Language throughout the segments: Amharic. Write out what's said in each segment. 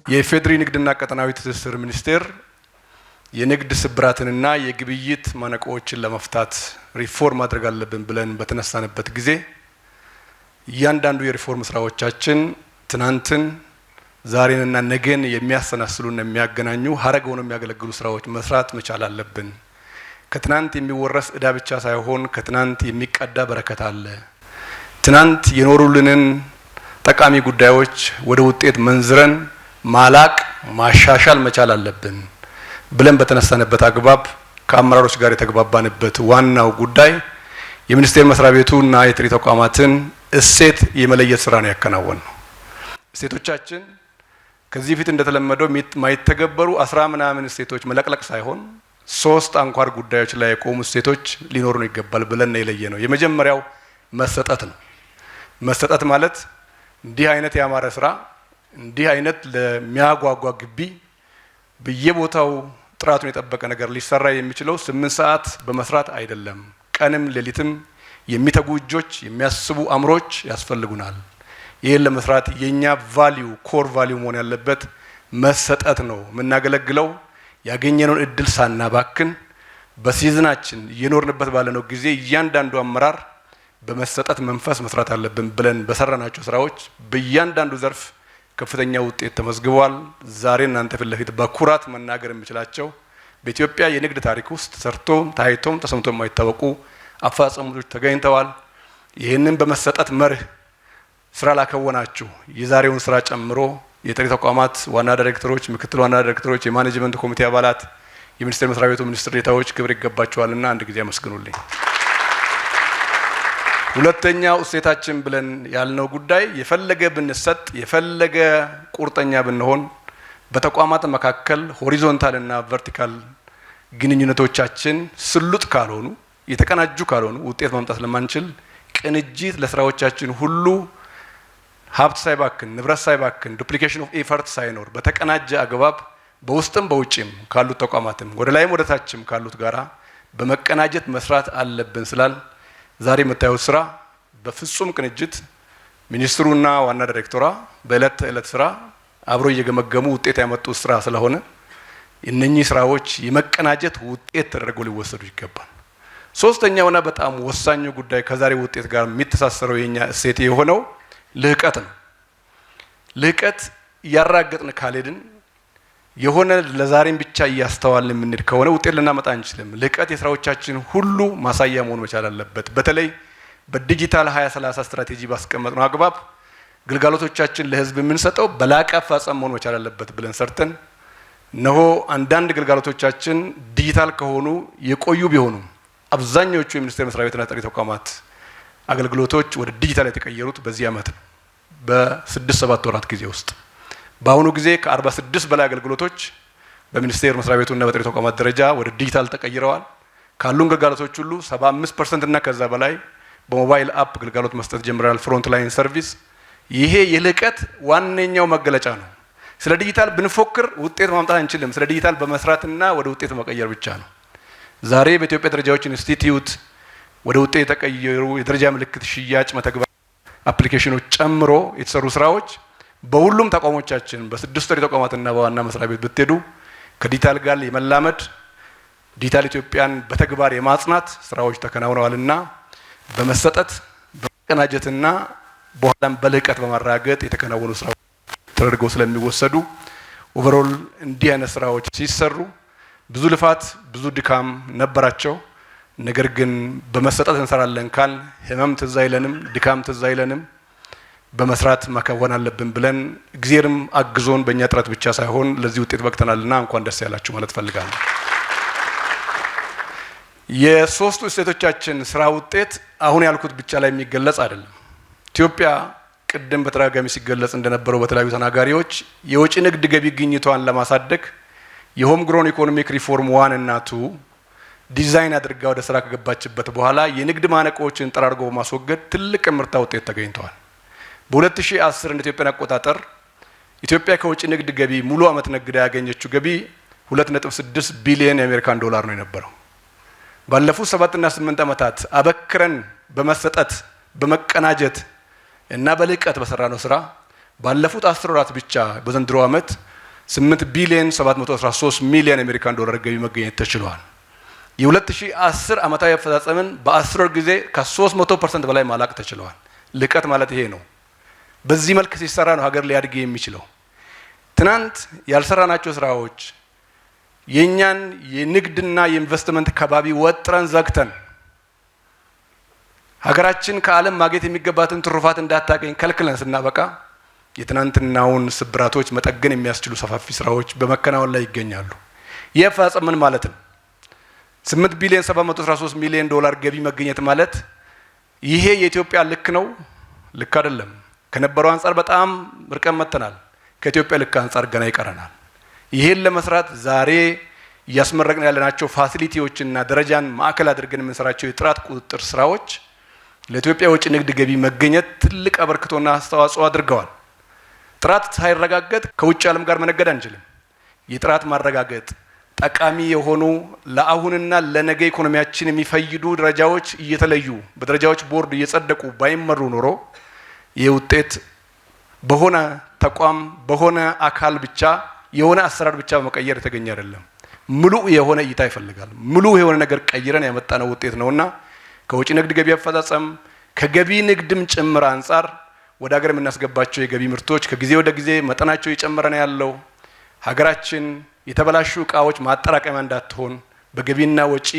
የፌዴሪ ንግድና ቀጠናዊ ትስስር ሚኒስቴር የንግድ ስብራትንና የግብይት ማነቆዎችን ለመፍታት ሪፎርም ማድረግ አለብን ብለን በተነሳንበት ጊዜ እያንዳንዱ የሪፎርም ስራዎቻችን ትናንትን ዛሬንና ነገን የሚያሰናስሉና የሚያገናኙ ሀረግ ሆነው የሚያገለግሉ ስራዎች መስራት መቻል አለብን። ከትናንት የሚወረስ እዳ ብቻ ሳይሆን ከትናንት የሚቀዳ በረከት አለ። ትናንት የኖሩልንን ጠቃሚ ጉዳዮች ወደ ውጤት መንዝረን ማላቅ ማሻሻል መቻል አለብን ብለን በተነሳንበት አግባብ ከአመራሮች ጋር የተግባባንበት ዋናው ጉዳይ የሚኒስቴር መስሪያ ቤቱና የጥሪ ተቋማትን እሴት የመለየት ስራ ነው ያከናወነው። እሴቶቻችን ከዚህ ፊት እንደተለመደው ማይተገበሩ 10 ምናምን እሴቶች መለቅለቅ ሳይሆን 3 አንኳር ጉዳዮች ላይ የቆሙ እሴቶች ሊኖሩ ይገባል ብለን ነው የለየነው። የመጀመሪያው መሰጠት ነው። መሰጠት ማለት እንዲህ አይነት ያማረ ስራ እንዲህ አይነት ለሚያጓጓ ግቢ በየቦታው ጥራቱን የጠበቀ ነገር ሊሰራ የሚችለው 8 ሰዓት በመስራት አይደለም። ቀንም ሌሊትም የሚተጉ እጆች የሚያስቡ አእምሮች ያስፈልጉናል። ይሄን ለመስራት የኛ ቫልዩ ኮር ቫልዩ መሆን ያለበት መሰጠት ነው። የምናገለግለው ያገኘነውን እድል ሳናባክን በሲዝናችን እየኖርንበት ባለነው ጊዜ እያንዳንዱ አመራር በመሰጠት መንፈስ መስራት አለብን ብለን በሰራናቸው ስራዎች በእያንዳንዱ ዘርፍ ከፍተኛ ውጤት ተመዝግቧል። ዛሬ እናንተ ፊት ለፊት በኩራት መናገር የምችላቸው በኢትዮጵያ የንግድ ታሪክ ውስጥ ሰርቶ ታይቶም ተሰምቶ የማይታወቁ አፈጻጸሞች ተገኝተዋል። ይህንን በመሰጠት መርህ ስራ ላከወናችሁ የዛሬውን ስራ ጨምሮ የጥሪ ተቋማት ዋና ዳይሬክተሮች፣ ምክትል ዋና ዳይሬክተሮች፣ የማኔጅመንት ኮሚቴ አባላት፣ የሚኒስቴር መስሪያ ቤቱ ሚኒስትር ዴኤታዎች ክብር ይገባቸዋልና አንድ ጊዜ አመስግኑልኝ። ሁለተኛው እሴታችን ብለን ያልነው ጉዳይ የፈለገ ብንሰጥ የፈለገ ቁርጠኛ ብንሆን በተቋማት መካከል ሆሪዞንታል እና ቨርቲካል ግንኙነቶቻችን ስሉጥ ካልሆኑ የተቀናጁ ካልሆኑ ውጤት ማምጣት ለማንችል ቅንጅት ለስራዎቻችን ሁሉ ሀብት ሳይባክን ንብረት ሳይባክን ዱፕሊኬሽን ኦፍ ኤፈርት ሳይኖር በተቀናጀ አግባብ በውስጥም በውጭም ካሉት ተቋማትም ወደ ላይም ወደ ታችም ካሉት ጋራ በመቀናጀት መስራት አለብን ስላል ዛሬ የምታዩት ስራ በፍጹም ቅንጅት ሚኒስትሩና ዋና ዳይሬክተሯ በእለት ተእለት ስራ አብሮ እየገመገሙ ውጤት ያመጡ ስራ ስለሆነ እነኚህ ስራዎች የመቀናጀት ውጤት ተደርገው ሊወሰዱ ይገባል። ሶስተኛውና በጣም ወሳኙ ጉዳይ ከዛሬ ውጤት ጋር የሚተሳሰረው የኛ እሴት የሆነው ልህቀት ነው። ልህቀት ያራገጥን ካልሄድን የሆነ ለዛሬም ብቻ እያስተዋልን የምንሄድ ከሆነ ውጤት ልናመጣ አንችልም። ልህቀት የስራዎቻችን ሁሉ ማሳያ መሆን መቻል አለበት። በተለይ በዲጂታል 2030 ስትራቴጂ ባስቀመጥነው አግባብ ግልጋሎቶቻችን ለህዝብ የምንሰጠው በላቀ አፈጻጸም መሆን መቻል አለበት ብለን ሰርተን እነሆ አንዳንድ ግልጋሎቶቻችን ዲጂታል ከሆኑ የቆዩ ቢሆኑም አብዛኞቹ የሚኒስቴር መስሪያ ቤትና ጥሪ ተቋማት አገልግሎቶች ወደ ዲጂታል የተቀየሩት በዚህ ዓመት በ6-7 ወራት ጊዜ ውስጥ በአሁኑ ጊዜ ከ46 በላይ አገልግሎቶች በሚኒስቴር መስሪያ ቤቱና በጥሪ ተቋማት ደረጃ ወደ ዲጂታል ተቀይረዋል። ካሉን ግልጋሎቶች ሁሉ 75% እና ከዛ በላይ በሞባይል አፕ ግልጋሎት መስጠት ጀምረናል። ፍሮንት ላይን ሰርቪስ ይሄ የልህቀት ዋነኛው መገለጫ ነው። ስለ ዲጂታል ብንፎክር ውጤት ማምጣት አንችልም። ስለ ዲጂታል በመስራትና ወደ ውጤት መቀየር ብቻ ነው። ዛሬ በኢትዮጵያ ደረጃዎች ኢንስቲትዩት ወደ ውጤት የተቀየሩ የደረጃ ምልክት ሽያጭ መተግበሪያ አፕሊኬሽኖች ጨምሮ የተሰሩ ስራዎች በሁሉም ተቋሞቻችን በ6 ጥሪ ተቋማትና በዋና መስሪያ ቤት ብትሄዱ ከዲጂታል ጋር የመላመድ ዲጂታል ኢትዮጵያን በተግባር የማጽናት ስራዎች ተከናውነዋልና በመሰጠት በመቀናጀትና በኋላም በልህቀት በማራገጥ የተከናወኑ ስራዎች ተደርገው ስለሚወሰዱ ኦቨርኦል እንዲህ አይነት ስራዎች ሲሰሩ ብዙ ልፋት ብዙ ድካም ነበራቸው። ነገር ግን በመሰጠት እንሰራለን ካል ህመም ትዝ አይለንም፣ ድካም ትዝ አይለንም። በመስራት መከወን አለብን ብለን እግዚአብሔርም አግዞን በእኛ ጥረት ብቻ ሳይሆን ለዚህ ውጤት በቅተናልና እንኳን ደስ ያላችሁ ማለት ፈልጋለሁ። የሶስቱ እሴቶቻችን ስራ ውጤት አሁን ያልኩት ብቻ ላይ የሚገለጽ አይደለም። ኢትዮጵያ ቅድም በተደጋጋሚ ሲገለጽ እንደነበረው በተለያዩ ተናጋሪዎች የወጪ ንግድ ገቢ ግኝቷን ለማሳደግ የሆም ግሮን ኢኮኖሚክ ሪፎርም 1 እና 2 ዲዛይን አድርጋ ወደ ስራ ከገባችበት በኋላ የንግድ ማነቆችን ጠራርጎ በማስወገድ ትልቅ ምርታ ውጤት ተገኝተዋል። በ2010 እንደ ኢትዮጵያ አቆጣጠር ኢትዮጵያ ከውጪ ንግድ ገቢ ሙሉ አመት ነግዳ ያገኘችው ገቢ 2.6 ቢሊዮን የአሜሪካን ዶላር ነው የነበረው። ባለፉት 7 እና 8 አመታት አበክረን በመሰጠት በመቀናጀት እና በልህቀት በሰራነው ስራ ባለፉት 10 ወራት ብቻ በዘንድሮ አመት 8 ቢሊዮን 713 ሚሊዮን አሜሪካን ዶላር ገቢ መገኘት ተችሏል። የ2010 ዓመታዊ አፈጻጸምን በ10 ወር ጊዜ ከ300% በላይ ማላቅ ተችሏል። ልቀት ማለት ይሄ ነው። በዚህ መልክ ሲሰራ ነው ሀገር ሊያድግ የሚችለው። ትናንት ያልሰራናቸው ስራዎች የኛን የንግድና የኢንቨስትመንት ከባቢ ወጥረን ዘግተን ሀገራችን ከዓለም ማግኘት የሚገባትን ትሩፋት እንዳታገኝ ከልክለን ስናበቃ የትናንትናውን ስብራቶች መጠገን የሚያስችሉ ሰፋፊ ስራዎች በመከናወን ላይ ይገኛሉ። ይህ አፈጻጸም ምን ማለት ነው? 8 ቢሊዮን 713 ሚሊዮን ዶላር ገቢ መገኘት ማለት ይሄ የኢትዮጵያ ልክ ነው? ልክ አይደለም። ከነበረው አንፃር በጣም ርቀን መጥተናል። ከኢትዮጵያ ልክ አንፃር ገና ይቀረናል። ይሄን ለመስራት ዛሬ እያስመረቅን ያለናቸው ፋሲሊቲዎችና ደረጃን ማዕከል አድርገን የምንሰራቸው የጥራት ቁጥጥር ስራዎች ለኢትዮጵያ ውጭ ንግድ ገቢ መገኘት ትልቅ አበርክቶና አስተዋጽኦ አድርገዋል። ጥራት ሳይረጋገጥ ከውጭ ዓለም ጋር መነገድ አንችልም። የጥራት ማረጋገጥ ጠቃሚ የሆኑ ለአሁንና ለነገ ኢኮኖሚያችን የሚፈይዱ ደረጃዎች እየተለዩ በደረጃዎች ቦርድ እየጸደቁ ባይመሩ ኖሮ ይህ ውጤት በሆነ ተቋም በሆነ አካል ብቻ የሆነ አሰራር ብቻ በመቀየር የተገኘ አይደለም። ሙሉ የሆነ እይታ ይፈልጋል። ሙሉ የሆነ ነገር ቀይረን ያመጣነው ውጤት ነውና ከውጭ ንግድ ገቢ አፈጻጸም ከገቢ ንግድም ጭምር አንፃር ወደ ሀገር የምናስገባቸው የገቢ ምርቶች ከጊዜ ወደ ጊዜ መጠናቸው እየጨመረ ነው ያለው። ሀገራችን የተበላሹ እቃዎች ማጠራቀሚያ እንዳትሆን በገቢና ወጪ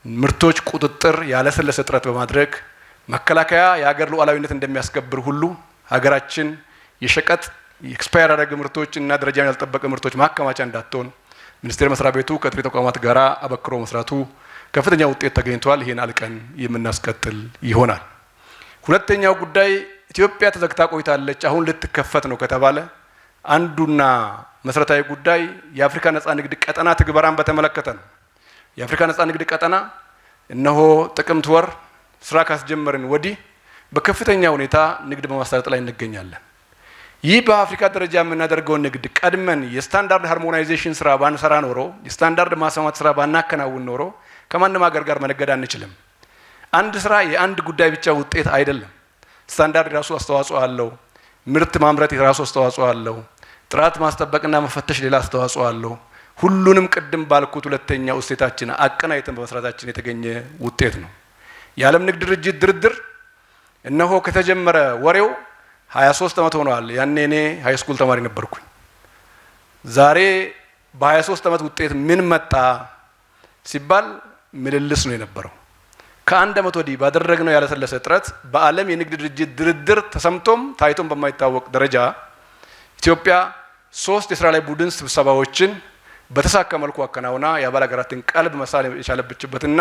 ምርቶች ቁጥጥር ያለሰለሰ ጥረት በማድረግ መከላከያ የሀገር ሉዓላዊነት እንደሚያስከብር ሁሉ ሀገራችን የሸቀጥ ኤክስፓየር ያደረገ ምርቶች እና ደረጃውን ያልጠበቀ ምርቶች ማከማቻ እንዳትሆን ሚኒስቴር መስሪያ ቤቱ ከጥሬ ተቋማት ጋር አበክሮ መስራቱ ከፍተኛ ውጤት ተገኝቷል። ይሄን አልቀን የምናስቀጥል ይሆናል። ሁለተኛው ጉዳይ ኢትዮጵያ ተዘግታ ቆይታለች፣ አሁን ልትከፈት ነው ከተባለ አንዱና መሰረታዊ ጉዳይ የአፍሪካ ነጻ ንግድ ቀጠና ትግበራን በተመለከተ ነው። የአፍሪካ ነጻ ንግድ ቀጠና እነሆ ጥቅምት ወር ስራ ካስጀመርን ወዲህ በከፍተኛ ሁኔታ ንግድ በማሳለጥ ላይ እንገኛለን። ይህ በአፍሪካ ደረጃ የምናደርገው ንግድ ቀድመን የስታንዳርድ ሃርሞናይዜሽን ስራ ባንሰራ ኖሮ የስታንዳርድ ማስማማት ስራ ባናከናውን ኖሮ ከማንም ሀገር ጋር መነገድ አንችልም። አንድ ስራ የአንድ ጉዳይ ብቻ ውጤት አይደለም። ስታንዳርድ የራሱ አስተዋጽኦ አለው። ምርት ማምረት የራሱ አስተዋጽኦ አለው። ጥራት ማስጠበቅና መፈተሽ ሌላ አስተዋጽኦ አለው። ሁሉንም ቅድም ባልኩት ሁለተኛው እሴታችን አቀናይተን በመስራታችን የተገኘ ውጤት ነው። የዓለም ንግድ ድርጅት ድርድር እነሆ ከተጀመረ ወሬው 23 ዓመት ሆኗል። ያኔ እኔ ሃይ ስኩል ተማሪ ነበርኩኝ። ዛሬ በ23 ዓመት ውጤት ምን መጣ ሲባል ምልልስ ነው የነበረው። ከአንድ ዓመት ወዲህ ባደረግነው ያለሰለሰ ጥረት በዓለም የንግድ ድርጅት ድርድር ተሰምቶም ታይቶም በማይታወቅ ደረጃ ኢትዮጵያ 3 የስራ ላይ ቡድን ስብሰባዎችን በተሳካ መልኩ አከናውና የአባል ሀገራትን ቀልብ መሳብ የቻለችበትና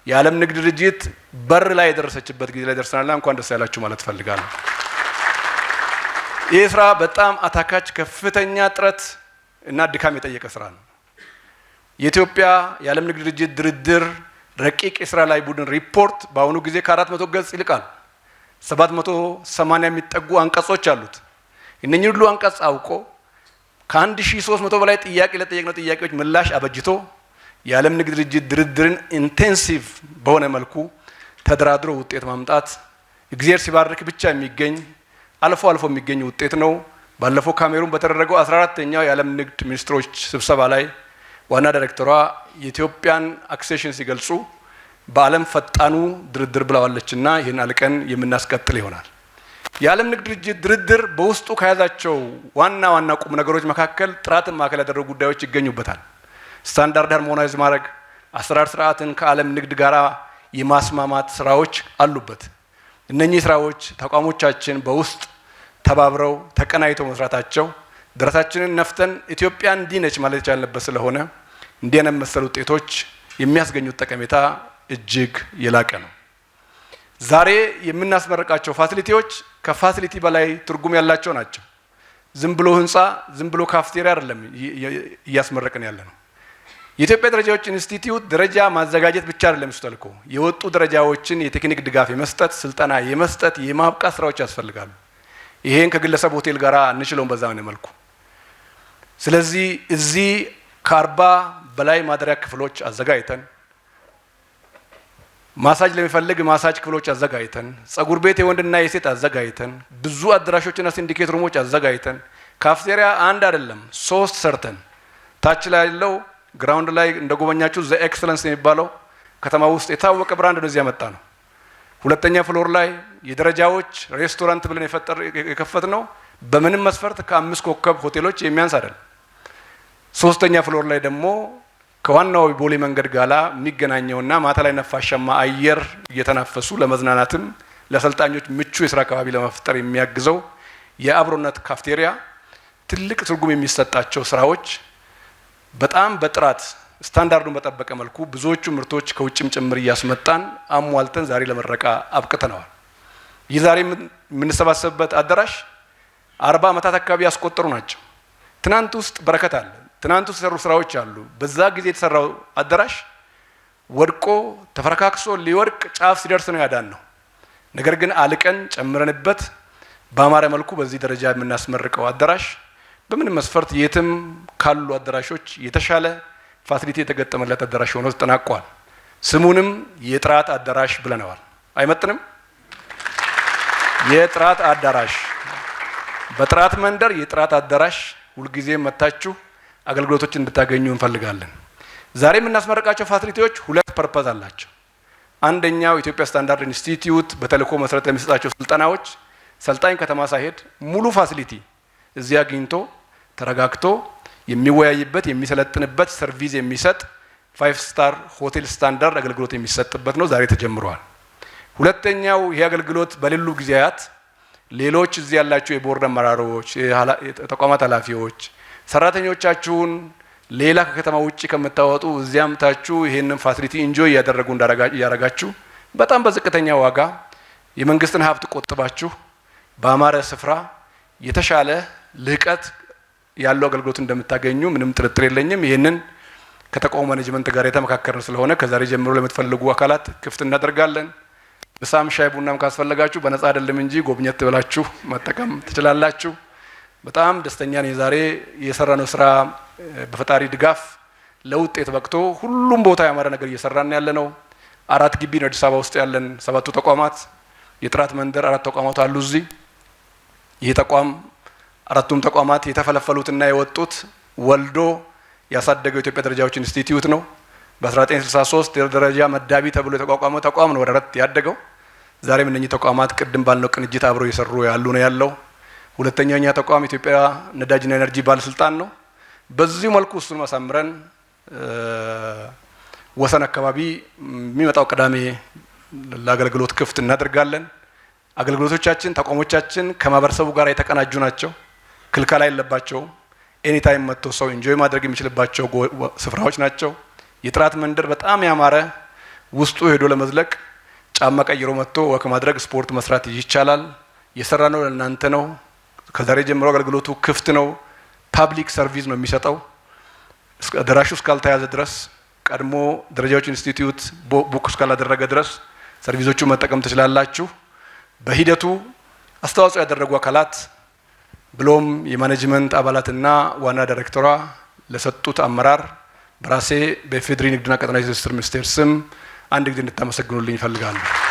የዓለም ንግድ ድርጅት በር ላይ የደረሰችበት ጊዜ ላይ ደርሰናል። እንኳን ደስ ያላችሁ ማለት ፈልጋለሁ። ይህ ስራ በጣም አታካች ከፍተኛ ጥረት እና ድካም የጠየቀ ስራ ነው። የኢትዮጵያ የዓለም ንግድ ድርጅት ድርድር ረቂቅ የስራ ላይ ቡድን ሪፖርት በአሁኑ ጊዜ ከ400 ገጽ ይልቃል። 780 የሚጠጉ አንቀጾች አሉት። እነኚህ ሁሉ አንቀጽ አውቆ ከ1300 በላይ ጥያቄ ለጠየቅነው ጥያቄዎች ምላሽ አበጅቶ የዓለም ንግድ ድርጅት ድርድርን ኢንቴንሲቭ በሆነ መልኩ ተደራድሮ ውጤት ማምጣት እግዚአብሔር ሲባርክ ብቻ የሚገኝ አልፎ አልፎ የሚገኝ ውጤት ነው። ባለፈው ካሜሩን በተደረገው 14ኛው የዓለም ንግድ ሚኒስትሮች ስብሰባ ላይ ዋና ዳይሬክተሯ የኢትዮጵያን አክሴሽን ሲገልጹ በዓለም ፈጣኑ ድርድር ብለዋለችና ይህን አልቀን የምናስቀጥል ይሆናል። የዓለም ንግድ ድርጅት ድርድር በውስጡ ከያዛቸው ዋና ዋና ቁም ነገሮች መካከል ጥራትን ማዕከል ያደረጉ ጉዳዮች ይገኙበታል። ስታንዳርድ ሃርሞናይዝ ማድረግ፣ አሰራር ስርዓትን ከዓለም ንግድ ጋር የማስማማት ስራዎች አሉበት። እነኚህ ስራዎች ተቋሞቻችን በውስጥ ተባብረው ተቀናይተው መስራታቸው ደረታችንን ነፍተን ኢትዮጵያ እንዲህ ነች ማለት የቻልንበት ስለሆነ እንዲህ አይነት መሰል ውጤቶች የሚያስገኙት ጠቀሜታ እጅግ የላቀ ነው። ዛሬ የምናስመረቃቸው ፋሲሊቲዎች ከፋሲሊቲ በላይ ትርጉም ያላቸው ናቸው። ዝም ብሎ ህንፃ፣ ዝም ብሎ ካፍቴሪያ አይደለም እያስመረቅን ያለ ነው። የኢትዮጵያ ደረጃዎች ኢንስቲትዩት ደረጃ ማዘጋጀት ብቻ አይደለም ተልዕኮ። የወጡ ደረጃዎችን የቴክኒክ ድጋፍ የመስጠት ስልጠና የመስጠት የማብቃት ስራዎች ያስፈልጋሉ። ይሄን ከግለሰብ ሆቴል ጋር እንችለውን በዛ ነው መልኩ። ስለዚህ እዚህ ከ40 በላይ ማደሪያ ክፍሎች አዘጋጅተን ማሳጅ ለሚፈልግ ማሳጅ ክፍሎች አዘጋጅተን ጸጉር ቤት የወንድና የሴት አዘጋጅተን ብዙ አዳራሾችና ሲንዲኬት ሩሞች አዘጋጅተን ካፍቴሪያ አንድ አይደለም 3 ሰርተን ታች ላይ ያለው ግራውንድ ላይ እንደጎበኛችሁ ዘ ኤክሰለንስ የሚባለው ከተማ ውስጥ የታወቀ ብራንድ ነው እዚህ ያመጣ ነው። ሁለተኛ ፍሎር ላይ የደረጃዎች ሬስቶራንት ብለን የከፈት ነው በምንም መስፈርት ከ5 ኮከብ ሆቴሎች የሚያንስ አይደለም። ሶስተኛ ፍሎር ላይ ደግሞ ከዋናው ቦሌ መንገድ ጋላ የሚገናኘውና ማታ ላይ ነፋሻማ አየር እየተናፈሱ ለመዝናናትም ለሰልጣኞች ምቹ የሥራ አካባቢ ለመፍጠር የሚያግዘው የአብሮነት ካፍቴሪያ ትልቅ ትርጉም የሚሰጣቸው ስራዎች በጣም በጥራት ስታንዳርዱን በጠበቀ መልኩ ብዙዎቹ ምርቶች ከውጭም ጭምር እያስመጣን አሟልተን ዛሬ ለመረቃ አብቅተናል። ይህ ዛሬ የምንሰባሰብበት አዳራሽ 40 ዓመታት አካባቢ ያስቆጠሩ ናቸው። ትናንት ውስጥ በረከት አለ። ትናንት ውስጥ የተሰሩ ስራዎች አሉ። በዛ ጊዜ የተሰራው አዳራሽ ወድቆ ተፈረካክሶ ሊወድቅ ጫፍ ሲደርስ ነው ያዳን ነው። ነገር ግን አልቀን ጨምረንበት በአማረ መልኩ በዚህ ደረጃ የምናስመርቀው አዳራሽ በምን መስፈርት የትም ካሉ አዳራሾች የተሻለ ፋሲሊቲ የተገጠመለት አዳራሽ ሆኖ ተጠናቋል። ስሙንም የጥራት አዳራሽ ብለናል። አይመጥንም? የጥራት አዳራሽ በጥራት መንደር የጥራት አዳራሽ ሁልጊዜ መታችሁ አገልግሎቶችን እንድታገኙ እንፈልጋለን። ዛሬ የምናስመርቃቸው ፋሲሊቲዎች 2 ፐርፐዝ አላቸው። አንደኛው ኢትዮጵያ ስታንዳርድ ኢንስቲትዩት በተልእኮ መሰረት የሚሰጣቸው ስልጠናዎች ሰልጣኝ ከተማ ሳይሄድ ሙሉ ፋሲሊቲ እዚያ አግኝቶ ተረጋግቶ የሚወያይበት የሚሰለጥንበት ሰርቪስ የሚሰጥ 5 ስታር ሆቴል ስታንዳርድ አገልግሎት የሚሰጥበት ነው። ዛሬ ተጀምሯል። ሁለተኛው ይሄ አገልግሎት በሌሉ ጊዜያት ሌሎች እዚህ ያላችሁ የቦርድ አመራሮች፣ የተቋማት ኃላፊዎች ሰራተኞቻችሁን ሌላ ከከተማ ውጪ ከምታወጡ እዚያም ታችሁ ይሄንን ፋሲሊቲ ኢንጆይ ያደረጋችሁ በጣም በዝቅተኛ ዋጋ የመንግስትን ሀብት ቆጥባችሁ በአማረ ስፍራ የተሻለ ልህቀት ያለው አገልግሎት እንደምታገኙ ምንም ጥርጥር የለኝም። ይሄንን ከተቋሙ ማኔጅመንት ጋር የተመካከርን ስለሆነ ከዛሬ ጀምሮ ለምትፈልጉ አካላት ክፍት እናደርጋለን። ምሳም ሻይ ቡናም ካስፈለጋችሁ በነፃ አይደለም እንጂ ጎብኘት ብላችሁ መጠቀም ትችላላችሁ። በጣም ደስተኛ ነኝ። ዛሬ የሰራነው ስራ በፈጣሪ ድጋፍ ለውጤት በቅቶ ሁሉም ቦታ ያማረ ነገር እየሰራን ያለ ነው። 4 ግቢ ነው አዲስ አበባ ውስጥ ያለን 7ቱ ተቋማት የጥራት መንደር 4 ተቋማት አሉ እዚህ። ይህ ተቋም 4ቱም ተቋማት የተፈለፈሉትና የወጡት ወልዶ ያሳደገው ኢትዮጵያ ደረጃዎች ኢንስቲትዩት ነው። በ1963 ደረጃ መዳቢ ተብሎ የተቋቋመው ተቋም ነው ወደ 4 ያደገው። ዛሬም እነኚህ ተቋማት ቅድም ባልነው ቅንጅት አብረው እየሰሩ ያሉ ነው ያለው። ሁለተኛኛ ተቋም ኢትዮጵያ ነዳጅና ኤነርጂ ባለስልጣን ነው። በዚህ መልኩ እሱን ማሳምረን ወሰን አካባቢ የሚመጣው ቅዳሜ ለአገልግሎት ክፍት እናደርጋለን። አገልግሎቶቻችን ተቋሞቻችን ከማህበረሰቡ ጋር የተቀናጁ ናቸው። ክልከላ የለባቸውም። ኤኒታይም መጥቶ ሰው ኢንጆይ ማድረግ የሚችልባቸው ስፍራዎች ናቸው። የጥራት መንደር በጣም ያማረ ውስጡ ሄዶ ለመዝለቅ ጫማ ቀይሮ መጥቶ ወክ ማድረግ ስፖርት መስራት ይቻላል። የሰራነው ለእናንተ ነው። ከዛሬ ጀምሮ አገልግሎቱ ክፍት ነው። ፓብሊክ ሰርቪስ ነው የሚሰጠው። አዳራሹ እስካልተያዘ ድረስ ቀድሞ ደረጃዎች ኢንስቲትዩት ቡክ እስካላደረገ ድረስ ሰርቪሶቹ መጠቀም ትችላላችሁ። በሂደቱ አስተዋጽኦ ያደረጉ አካላት ብሎም የማኔጅመንት አባላትና ዋና ዳይሬክተሯ ለሰጡት አመራር በራሴ በፌዴራል ንግድና ቀጠናዊ ትስስር ሚኒስቴር ስም አንድ ጊዜ እንድታመሰግኑልኝ እፈልጋለሁ።